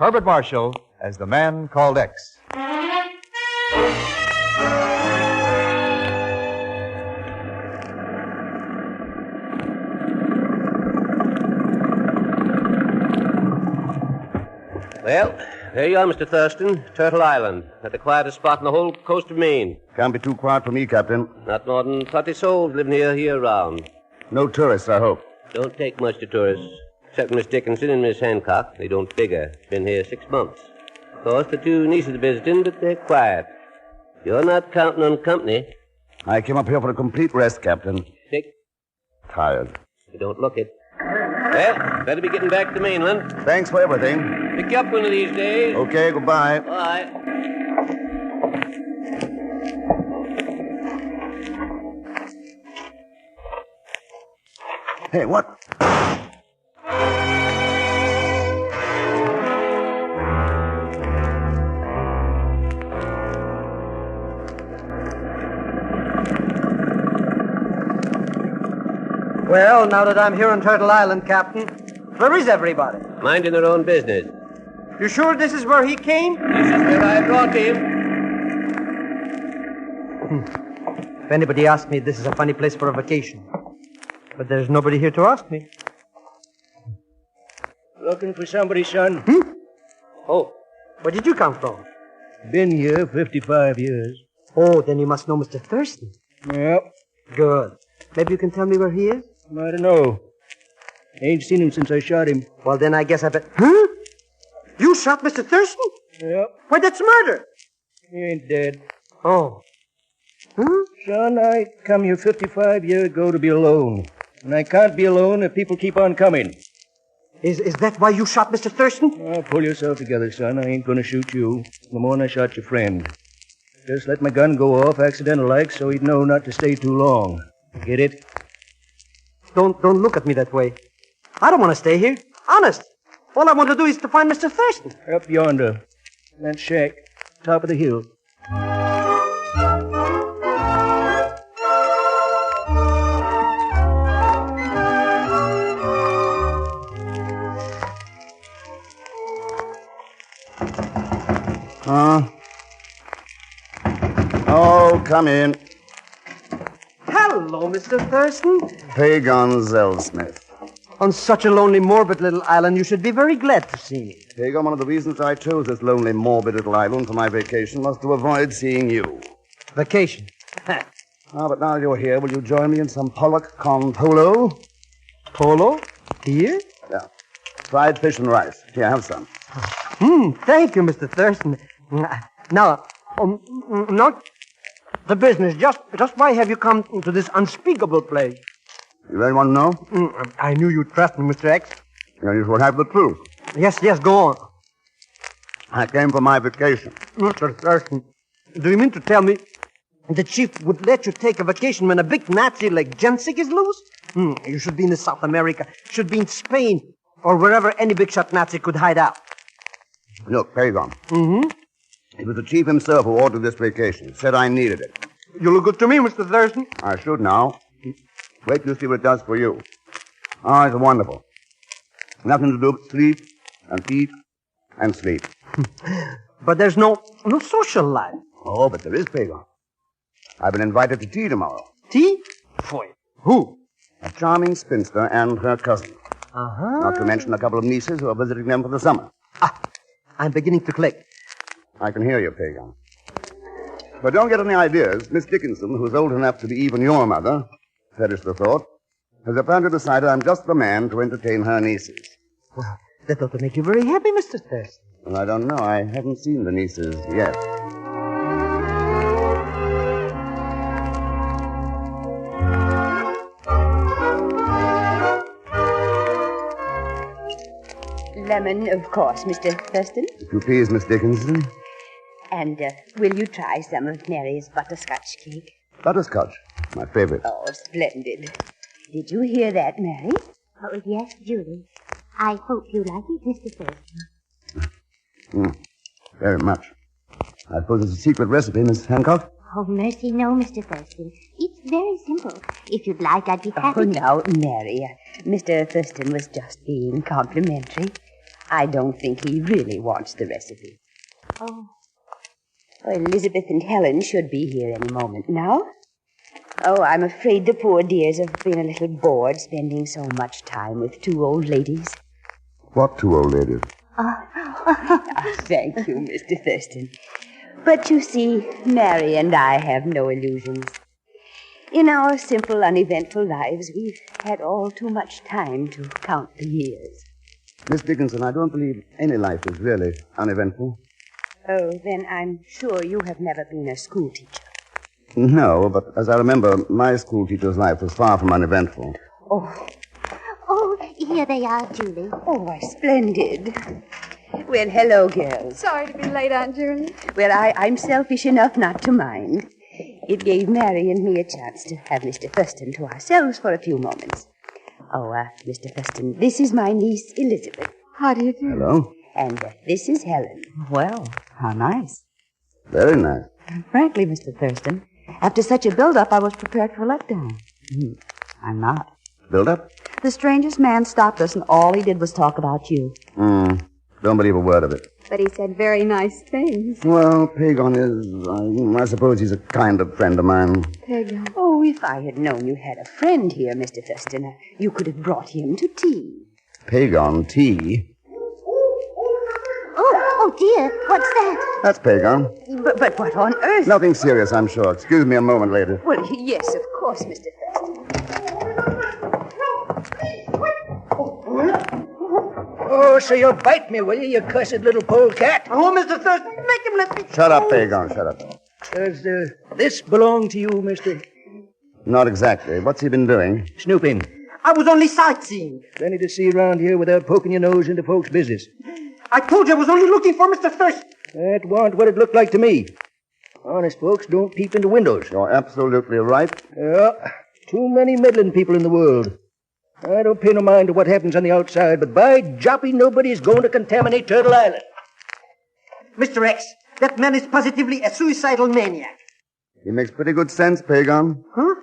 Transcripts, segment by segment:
Herbert Marshall as the Man Called X. Well, there you are, Mr. Thurston. Turtle Island, at the quietest spot on the whole coast of Maine. Can't be too quiet for me, Captain. Not more than 30 souls living here year-round. No tourists, I hope. Don't take much to tourists, except Miss Dickinson and Miss Hancock. They don't figure. Been here 6 months. Of course, the two nieces are visiting, but they're quiet. You're not counting on company. I came up here for a complete rest, Captain. Sick? Tired. You don't look it. Well, better be getting back to mainland. Thanks for everything. Pick you up one of these days. Okay, goodbye. Bye. Hey, what? Well, now that I'm here on Turtle Island, Captain, where is everybody? Minding their own business. You sure this is where he came? This is where I brought him. If anybody asks me, this is a funny place for a vacation. But there's nobody here to ask me. Looking for somebody, son? Oh, where did you come from? Been here 55 years. Oh, then you must know Mr. Thurston. Yep. Good. Maybe you can tell me where he is? I don't know. Ain't seen him since I shot him. Well, then I guess I bet... Huh? You shot Mr. Thurston? Yep. Why, that's murder. He ain't dead. Oh. Son, I come here 55 years ago to be alone. And I can't be alone if people keep on coming. Is that why you shot Mr. Thurston? Oh, pull yourself together, son. I ain't gonna shoot you no more than I shot your friend. Just let my gun go off accidental-like so he'd know not to stay too long. Get it? Don't look at me that way. I don't want to stay here. Honest. All I want to do is to find Mr. Thurston. Up yonder. That shack. Top of the hill. Oh, come in. Hello, Mr. Thurston. Pagon Zellsmith. On such a lonely, morbid little island, you should be very glad to see me. Pagon, one of the reasons I chose this lonely, morbid little island for my vacation was to avoid seeing you. Vacation. But now you're here, will you join me in some pollock con polo? Polo? Here? Yeah. Fried fish and rice. Here, have some. Thank you, Mr. Thurston. Now, not the business. Just why have you come to this unspeakable place? You really want to know? I knew you'd trust me, Mr. X. Yeah, you should have the truth. Yes, go on. I came for my vacation. Mr. Thurston, do you mean to tell me the chief would let you take a vacation when a big Nazi like Jensik is loose? You should be in South America, should be in Spain, or wherever any big shot Nazi could hide out. Look, Pagon. It was the chief himself who ordered this vacation. Said I needed it. You look good to me, Mr. Thurston. I should now. Wait till you see what it does for you. Oh, it's wonderful. Nothing to do but sleep and eat and sleep. But there's no social life. Oh, but there is, Pagon. I've been invited to tea tomorrow. Tea? Boy, who? A charming spinster and her cousin. Not to mention a couple of nieces who are visiting them for the summer. I'm beginning to click. I can hear you, Pagon. But don't get any ideas. Miss Dickinson, who's old enough to be even your mother, perish the thought, has apparently decided I'm just the man to entertain her nieces. Well, that ought to make you very happy, Mr. Thurston. Well, I don't know. I haven't seen the nieces yet. Lemon, of course, Mr. Thurston. If you please, Miss Dickinson. And will you try some of Mary's butterscotch cake? Butterscotch, my favorite. Oh, splendid. Did you hear that, Mary? Oh, yes, Julie. I hope you like it, Mr. Thurston. Very much. I suppose it's a secret recipe, Miss Hancock? Oh, mercy, no, Mr. Thurston. It's very simple. If you'd like, I'd be happy. Oh, now, Mary, Mr. Thurston was just being complimentary. I don't think he really wants the recipe. Oh, Oh, Elizabeth and Helen should be here any moment now. Oh, I'm afraid the poor dears have been a little bored spending so much time with two old ladies. What two old ladies? Thank you, Mr. Thurston. But you see, Mary and I have no illusions. In our simple, uneventful lives, we've had all too much time to count the years. Miss Dickinson, I don't believe any life is really uneventful. Oh, then I'm sure you have never been a school teacher. No, but as I remember, my school teacher's life was far from uneventful. oh, here they are, Julie. Oh, why, splendid. Well, hello, girls. Sorry to be late, Aunt Julie. Well, I'm selfish enough not to mind. It gave Mary and me a chance to have Mr. Thurston to ourselves for a few moments. Oh, Mr. Thurston, this is my niece, Elizabeth. How do you do? Hello? And this is Helen. Well, how nice. Very nice. Frankly, Mr. Thurston, after such a build-up, I was prepared for a letdown. I'm not. Build up? The strangest man stopped us, and all he did was talk about you. Don't believe a word of it. But he said very nice things. Well, Pagon is, I suppose he's a kind of friend of mine. Pagan. Oh, if I had known you had a friend here, Mr. Thurston, you could have brought him to tea. Pagon, tea? Oh, dear. What's that? That's Pagon. But what on earth? Nothing serious, I'm sure. Excuse me a moment later. Well, yes, of course, Mr. Thurston. Oh, so you'll bite me, will you cussed little polecat? Oh, Mr. Thurston, make him let me... Shut up, Pagon, shut up. Does this belong to you, mister? Not exactly. What's he been doing? Snooping. I was only sightseeing. Plenty to see around here without poking your nose into folks' business. I told you I was only looking for Mr. Thurston. That warn't what it looked like to me. Honest folks don't peep into windows. You're absolutely right. Yeah, too many meddling people in the world. I don't pay no mind to what happens on the outside, but by Joppy, nobody's going to contaminate Turtle Island. Mr. X, that man is positively a suicidal maniac. He makes pretty good sense, Pagon. Huh?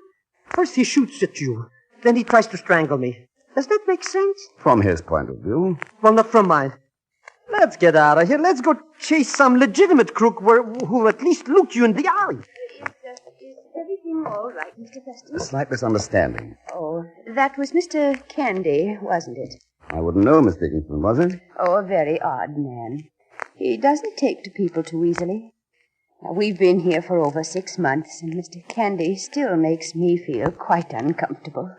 First he shoots at you. Then he tries to strangle me. Does that make sense? From his point of view. Well, not from mine. Let's get out of here. Let's go chase some legitimate crook who at least looked you in the eye. Is everything all right, Mr. Thurston? A slight misunderstanding. Oh, that was Mr. Candy, wasn't it? I wouldn't know, Miss Dickinson, was it? Oh, a very odd man. He doesn't take to people too easily. Now, we've been here for over 6 months, and Mr. Candy still makes me feel quite uncomfortable.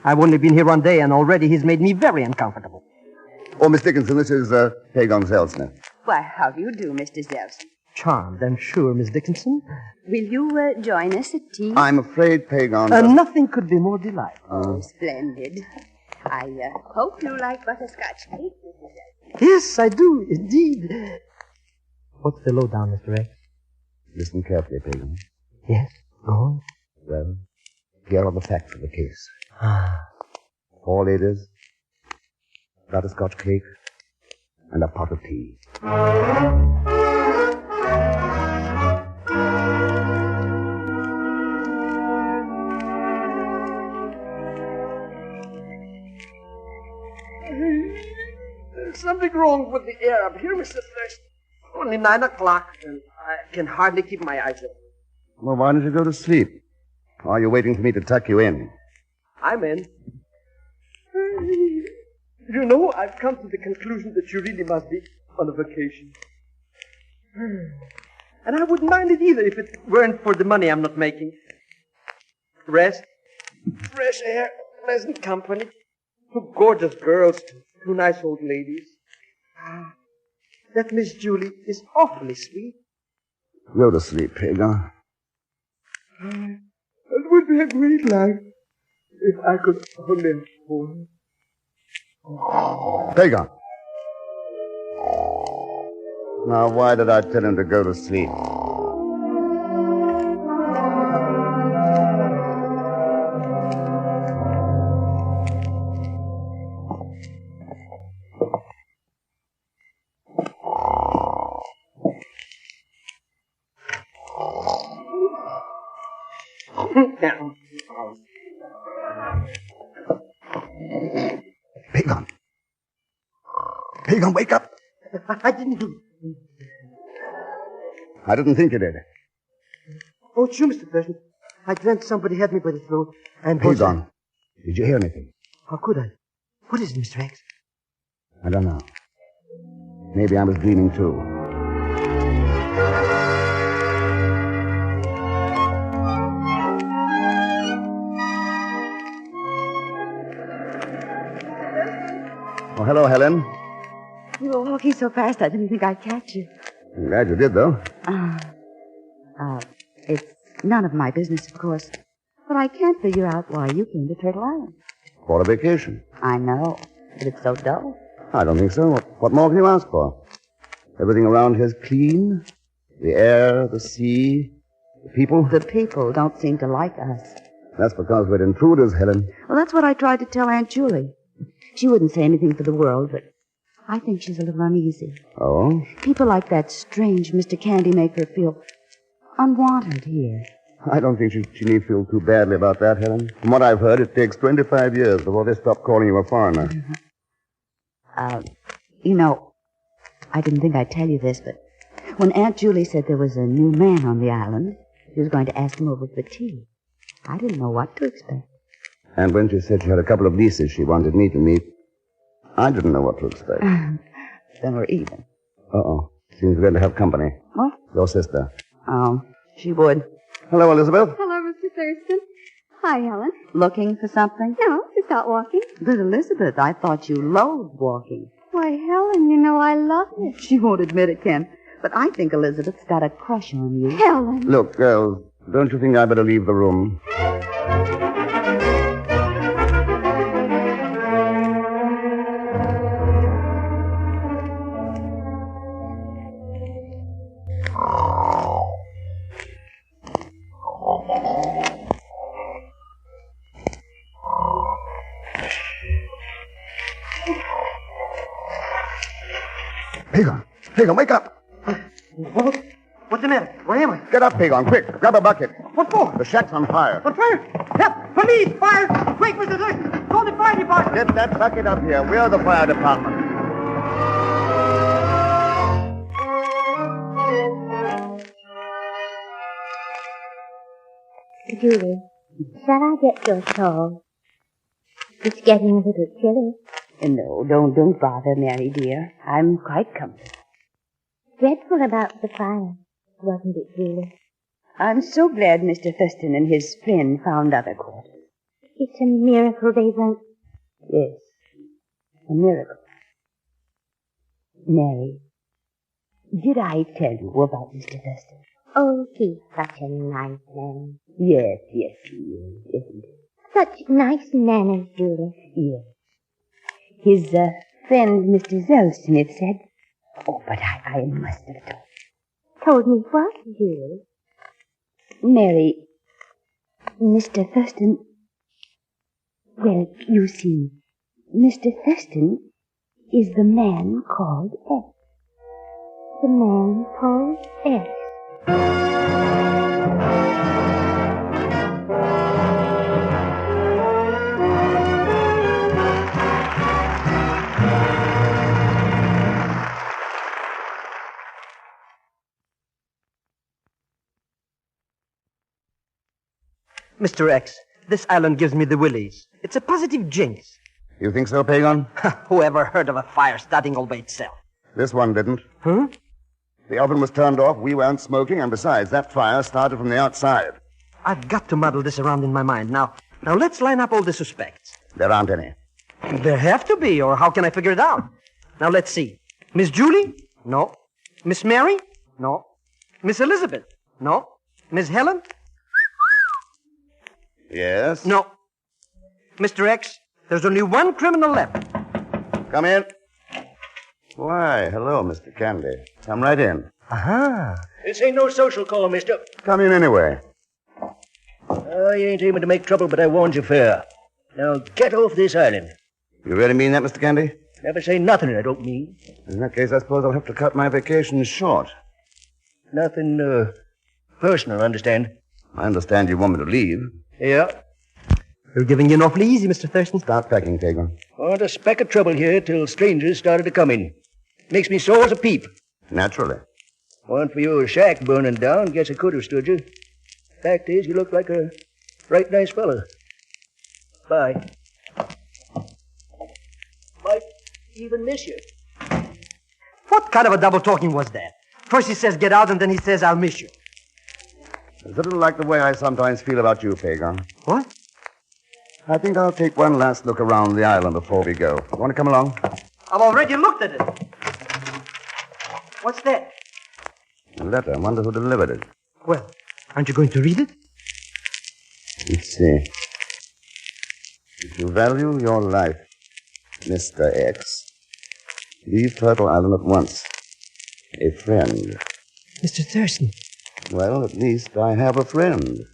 I've only been here 1 day, and already he's made me very uncomfortable. Oh, Miss Dickinson, this is Pagon Zelsner. Why, how do you do, Mr. Zelson? Charmed, I'm sure, Miss Dickinson. Will you join us at tea? I'm afraid Pagon... Nothing could be more delightful. Oh, splendid. I hope you like butterscotch cake, Mrs. Zelson. Yes, I do, indeed. What's the lowdown, Mr. X? Listen carefully, Pagon. Yes, go on. Well, here are the facts of the case. Ah. 4 ladies, butterscotch cake, and a pot of tea. There's something wrong with the air up here, Mr. Thurston. Only 9 o'clock, and I can hardly keep my eyes open. Well, why don't you go to sleep? Or are you waiting for me to tuck you in? I'm in. You know, I've come to the conclusion that you really must be on a vacation. And I wouldn't mind it either if it weren't for the money I'm not making. Rest, fresh air, pleasant company, 2 gorgeous girls, 2 nice old ladies. That Miss Julie is awfully sweet. Go to sleep, Pagon. It would be a great life if I could only afford it. Pagon. Now, why did I tell him to go to sleep? Pagon. Pagan, wake up. I didn't do it. I didn't think you did. Oh, it's you, Mr. Thurston. I dreamt somebody had me by the throat and... Pagan, did you hear anything? How could I? What is it, Mr. X? I don't know. Maybe I was dreaming too. Oh, hello, Helen. You were walking so fast I didn't think I'd catch you. I'm glad you did, though. It's none of my business, of course. But I can't figure out why you came to Turtle Island. For a vacation. I know, but it's so dull. I don't think so. What more can you ask for? Everything around here is clean. The air, the sea, the people. The people don't seem to like us. That's because we're intruders, Helen. Well, that's what I tried to tell Aunt Julie. She wouldn't say anything for the world, but I think she's a little uneasy. Oh? People like that strange Mr. Candy make her feel unwanted here. I don't think she need feel too badly about that, Helen. From what I've heard, it takes 25 years before they stop calling you a foreigner. You know, I didn't think I'd tell you this, but when Aunt Julie said there was a new man on the island, she was going to ask him over for tea. I didn't know what to expect. And when she said she had a couple of nieces she wanted me to meet, I didn't know what to expect. Then we're even. Uh-oh. Seems we're going to have company. What? Your sister. Oh, she would. Hello, Elizabeth. Hello, Mr. Thurston. Hi, Helen. Looking for something? No, just out walking. But Elizabeth, I thought you loathed walking. Why, Helen, you know I love it. She won't admit it, Ken. But I think Elizabeth's got a crush on you. Helen. Look, girls, don't you think I better leave the room? Pagan, wake up! What's the matter? Where am I? Get up, Pagan, quick. Grab a bucket. What for? The shack's on fire. What fire? Help! Police! Fire! Quick, Mr. Thurston! Call the fire department! Get that bucket up here. We're the fire department. Julie, shall I get your shawl? It's getting a little chilly. No, don't bother, Mary dear. I'm quite comfortable. Dreadful about the fire, wasn't it, Julie? I'm so glad Mr. Thurston and his friend found other quarters. It's a miracle they won't. Yes, a miracle. Mary, did I tell you about Mr. Thurston? Oh, he's such a nice man. Yes, he is, isn't he? Such nice manners, Julie. Yes. His friend, Mr. Zellsmith, said... Oh, but I must have told. Told me what, Julie? Mary, Mr. Thurston... Well, you see, Mr. Thurston is the man called X. The man called X. Mr. X, this island gives me the willies. It's a positive jinx. You think so, Pagan? Who ever heard of a fire starting all by itself? This one didn't. Huh? The oven was turned off, we weren't smoking, and besides, that fire started from the outside. I've got to muddle this around in my mind. Now let's line up all the suspects. There aren't any. There have to be, or how can I figure it out? Now let's see. Miss Julie? No. Miss Mary? No. Miss Elizabeth? No. Miss Helen? Yes? No. Mr. X, there's only one criminal left. Come in. Why, hello, Mr. Candy. Come right in. Aha. This ain't no social call, mister. Come in anyway. I ain't aiming to make trouble, but I warned you fair. Now get off this island. You really mean that, Mr. Candy? Never say nothing I don't mean. In that case, I suppose I'll have to cut my vacation short. Nothing, personal, understand? I understand you want me to leave. Yeah. You're giving in awfully easy, Mr. Thurston. Start packing, Pagan. Want a speck of trouble here till strangers started to come in. Makes me sore as a peep. Naturally. One for your shack burning down, guess I could have stood you. Fact is, you look like a right nice fella. Bye. Might even miss you. What kind of a double talking was that? First he says get out, and then he says I'll miss you. It's a little like the way I sometimes feel about you, Pagan. What? I think I'll take one last look around the island before we go. You want to come along? I've already looked at it. What's that? A letter. I wonder who delivered it. Well, aren't you going to read it? Let's see. If you value your life, Mr. X, leave Turtle Island at once. A friend. Mr. Thurston. Well, at least I have a friend.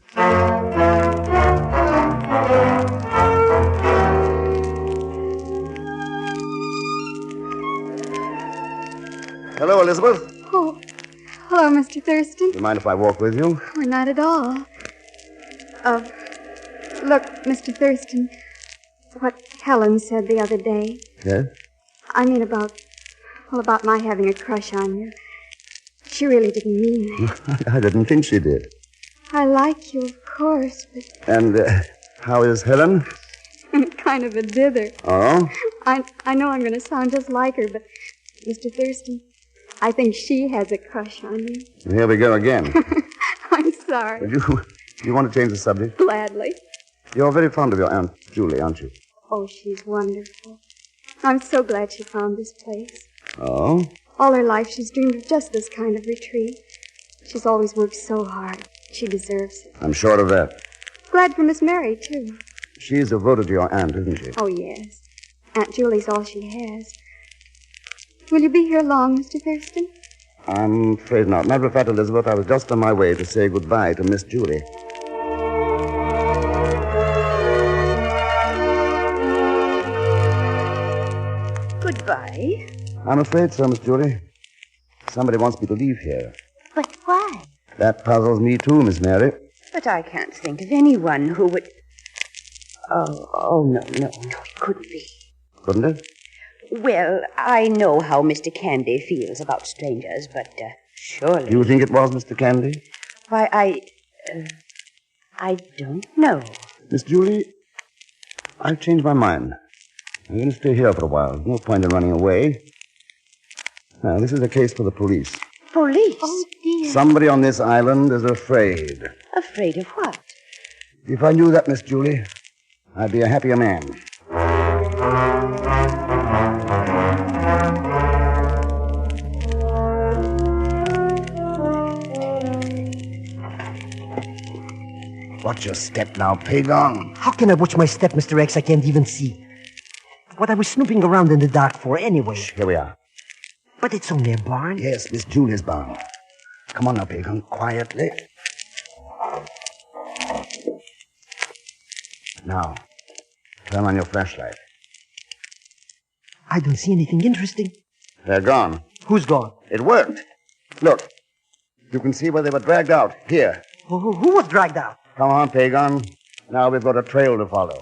Hello, Elizabeth. Oh, hello, Mr. Thurston. Do you mind if I walk with you? Oh, not at all. Look, Mr. Thurston, what Helen said the other day. Yes? I mean about my having a crush on you. She really didn't mean it. I didn't think she did. I like you, of course, but And how is Helen? kind of a dither. Oh? I know I'm going to sound just like her, but Mr. Thurston, I think she has a crush on you. Here we go again. I'm sorry. You want to change the subject? Gladly. You're very fond of your Aunt Julie, aren't you? Oh, she's wonderful. I'm so glad she found this place. Oh? All her life she's dreamed of just this kind of retreat. She's always worked so hard. She deserves it. I'm sure of that. Glad for Miss Mary, too. She's devoted to your aunt, isn't she? Oh, yes. Aunt Julie's all she has. Will you be here long, Mr. Thurston? I'm afraid not. Matter of fact, Elizabeth, I was just on my way to say goodbye to Miss Julie. Goodbye. I'm afraid so, Miss Julie. Somebody wants me to leave here. But why? That puzzles me too, Miss Mary. But I can't think of anyone who would... Oh, no, it couldn't be. Couldn't it? Well, I know how Mr. Candy feels about strangers, but surely... You think it was Mr. Candy? Why, I don't know. Miss Julie, I've changed my mind. I'm going to stay here for a while. There's no point in running away. Now, this is a case for the police. Police? Oh, dear. Somebody on this island is afraid. Afraid of what? If I knew that, Miss Julie, I'd be a happier man. Watch your step now, Pagon. How can I watch my step, Mr. X? I can't even see. What I was snooping around in the dark for anyway. Here we are. But it's only a barn. Yes, Miss Julie's barn. Come on now, Pagon, quietly. Now, turn on your flashlight. I don't see anything interesting. They're gone. Who's gone? It worked. Look, you can see where they were dragged out. Here. Who was dragged out? Come on, Pagon. Now we've got a trail to follow.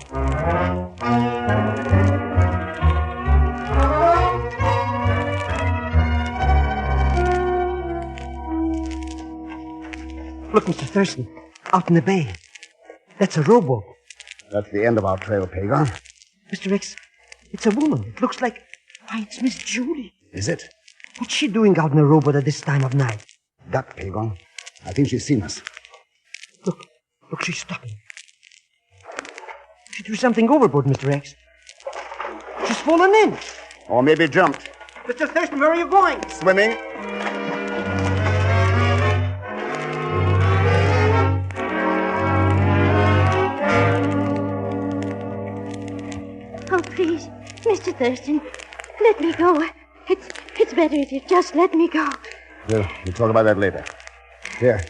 Look, Mr. Thurston, out in the bay. That's a rowboat. That's the end of our trail, Pagon. Mr. X, it's a woman. It looks like... Why, it's Miss Julie. Is it? What's she doing out in a rowboat at this time of night? Duck, Pagon. I think she's seen us. Look, she's stopping. She threw something overboard, Mr. X. She's fallen in. Or maybe jumped. Mr. Thurston, where are you going? Swimming. Oh, please, Mr. Thurston, let me go. It's better if you just let me go. We'll talk about that later. Here,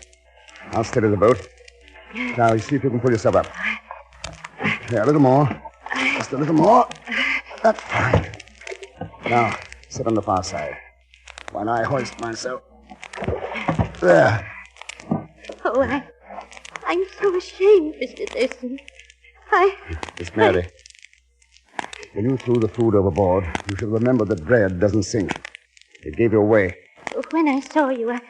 I'll steady the boat. Now, you see if you can pull yourself up. Here, a little more. Just a little more. That's fine. Now, sit on the far side. While I hoist myself. There. Oh, I'm so ashamed, Mr. Thurston. Miss Mary, when you threw the food overboard, you should remember that bread doesn't sink. It gave you away. When I saw you, I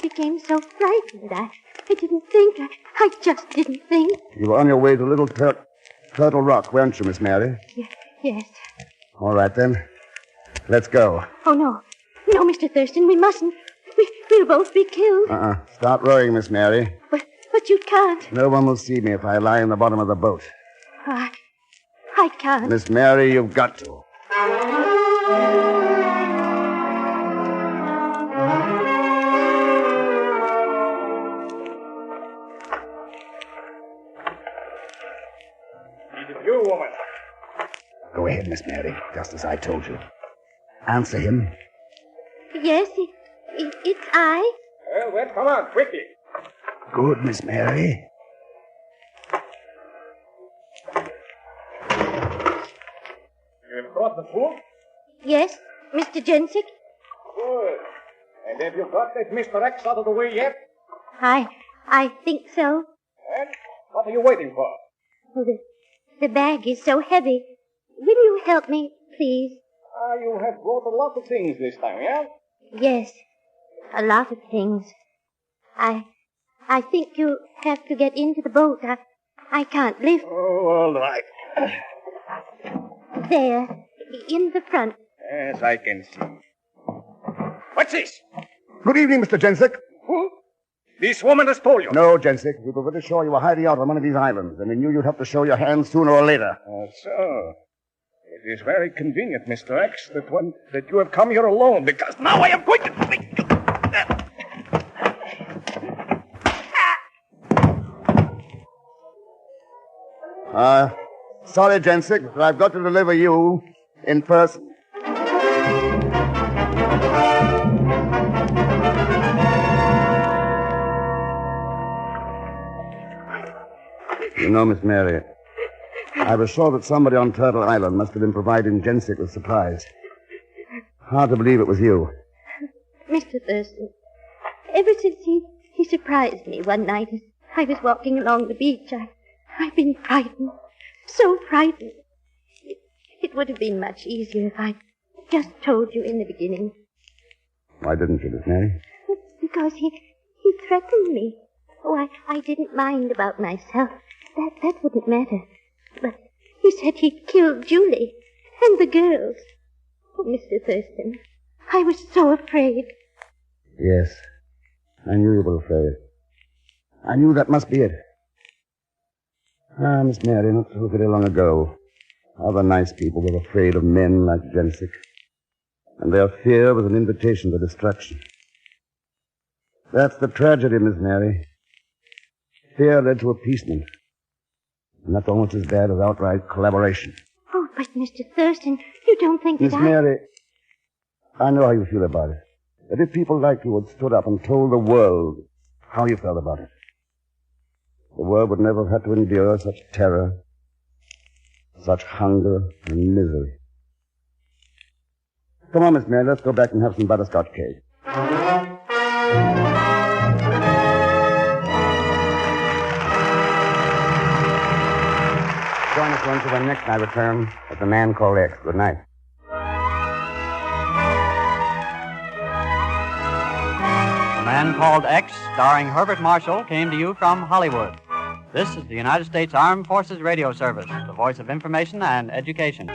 became so frightened. I didn't think. I just didn't think. You were on your way to Little Turtle Rock, weren't you, Miss Mary? Yes. All right, then. Let's go. Oh, no. No, Mr. Thurston, we mustn't. We'll both be killed. Start rowing, Miss Mary. But you can't. No one will see me if I lie in the bottom of the boat. I can't. Miss Mary, you've got to. Is it you, woman? Go ahead, Miss Mary, just as I told you. Answer him. Yes, it's I. Well, come on, quickly. Good, Miss Mary. You have caught the fool? Yes, Mr. Jensick. Good. And have you got that Mr. X out of the way yet? I think so. And what are you waiting for? Oh, the bag is so heavy. Will you help me, please? You have brought a lot of things this time, yeah? Yes, a lot of things. I think you have to get into the boat. I can't lift. Oh, all right. There, in the front. Yes, I can see. What's this? Good evening, Mr. Jensick. Who? This woman has told you. No, Jensick. We were pretty sure you were hiding out on one of these islands, and we knew you'd have to show your hand sooner or later. So. It is very convenient, Mr. X, that you have come here alone, because now I am going to think you. Sorry, Jensick, but I've got to deliver you in person. You know, Miss Mary, I was sure that somebody on Turtle Island must have been providing Jensick with supplies. Hard to believe it was you. Mr. Thurston, ever since he surprised me one night as I was walking along the beach, I've been frightened. So frightened. It would have been much easier if I'd just told you in the beginning. Why didn't you, Miss Mary? Because he threatened me. Oh, I didn't mind about myself. That wouldn't matter. But he said he'd killed Julie and the girls. Oh, Mr. Thurston, I was so afraid. Yes, I knew you were afraid. I knew that must be it. Miss Mary, not so very long ago, other nice people were afraid of men like Jensick, and their fear was an invitation to destruction. That's the tragedy, Miss Mary. Fear led to appeasement, and that's almost as bad as outright collaboration. Oh, but Mr. Thurston, you don't think Miss that Mary, I know how you feel about it. That if people like you had stood up and told the world how you felt about it, the world would never have had to endure such terror, such hunger and misery. Come on, Miss Mary, let's go back and have some butterscotch cake. Join us once when next I return at The Man Called X. Good night. The Man Called X, starring Herbert Marshall, came to you from Hollywood. This is the United States Armed Forces Radio Service, the voice of information and education.